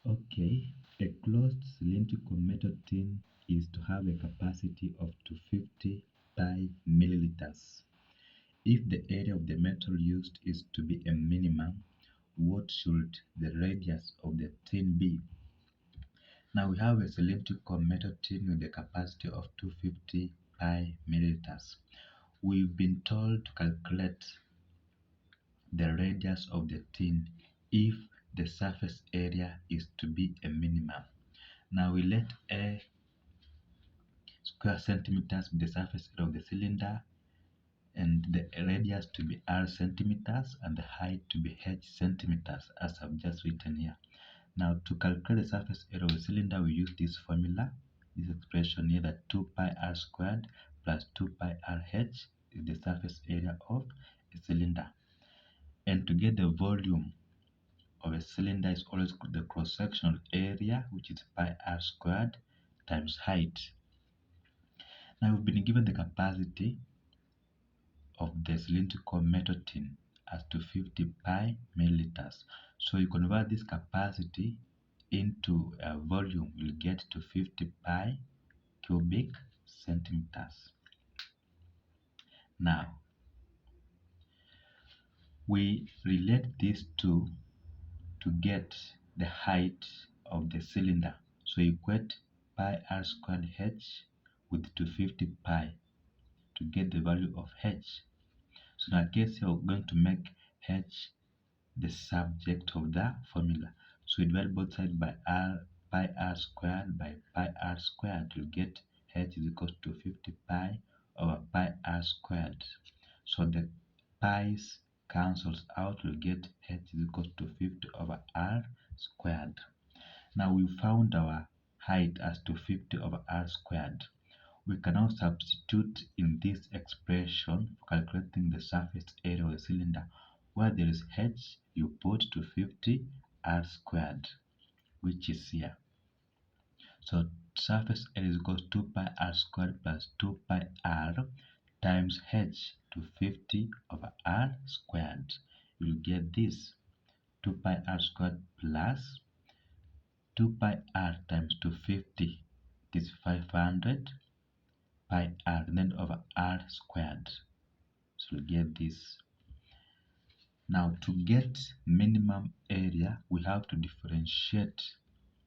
Okay, a closed cylindrical metal tin is to have a capacity of 250 pi milliliters. If the area of the metal used is to be a minimum, what should the radius of the tin be? Now we have a cylindrical metal tin with a capacity of 250 pi milliliters. We've been told to calculate the radius of the tin if the surface area is to be a minimum. Now we let A square centimeters be the surface area of the cylinder and the radius to be r centimeters and the height to be h centimeters as I've just written here. Now to calculate the surface area of the cylinder, we use this formula, this expression here, that 2 pi r squared plus 2 pi r h is the surface area of a cylinder. And to get the volume of a cylinder is always the cross-sectional area, which is pi r squared times height. Now we've been given the capacity of the cylindrical metal tin as 250 pi milliliters. So you convert this capacity into a volume, you'll get to 50 pi cubic centimeters. Now, we relate these two to get the height of the cylinder. So equate pi r squared h with 250 pi to get the value of h. So in our case here, we're going to make h the subject of the formula. So we divide both sides by pi r squared by pi r squared. You get h is equal to 50 pi over pi r squared. So the pi's cancels out. You get h is equal to 50 over r squared. Now we found our height as 250 over r squared. We can now substitute in this expression for calculating the surface area of the cylinder. Where there is h, you put 250 r squared, which is here. So surface area is equal to 2 pi r squared plus 2 pi r times h, 250 over r squared. You will get this 2 pi r squared plus 2 pi r times 250. This is 500 pi r, and then over r squared. So we get this. Now to get minimum area, we have to differentiate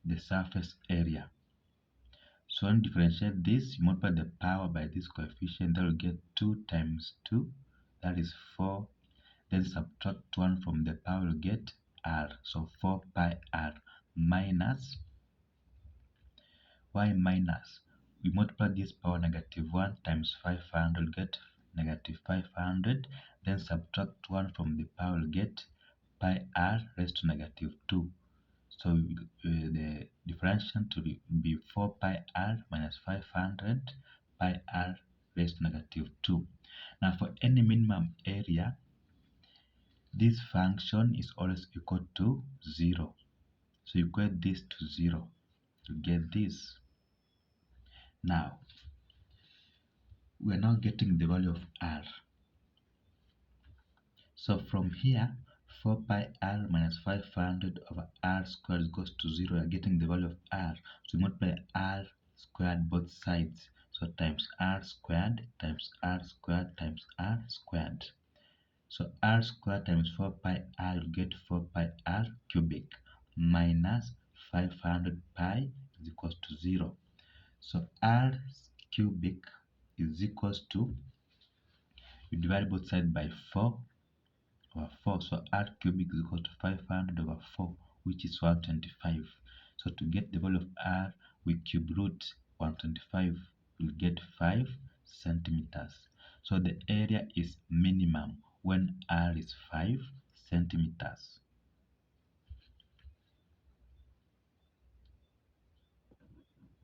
the surface area. So when you differentiate this, you multiply the power by this coefficient, that will get 2 times 2, that is 4. Then subtract 1 from the power, you get r. So 4 pi r minus, why minus? We multiply this power negative 1 times 500, get negative 500. Then subtract 1 from the power, get pi r raised to negative 2. So the differential to be 4 pi r minus 500 pi r raised to negative 2. Now for any minimum area, this function is always equal to 0. So you equate this to 0 to get this. Now, we are now getting the value of r. So from here, 4 pi r minus 500 over r squared goes to 0. We are getting the value of r. So we multiply r squared both sides. So times r squared times r squared times r squared. So r squared times 4 pi r, you get 4 pi r cubic minus 500 pi is equals to 0. So r cubic is equals to, you divide both sides by 4 over 4. So r cubic is equal to 500 over 4, which is 125. So to get the value of r, we cube root 125. We'll get 5 centimeters. So the area is minimum when r is 5 centimeters.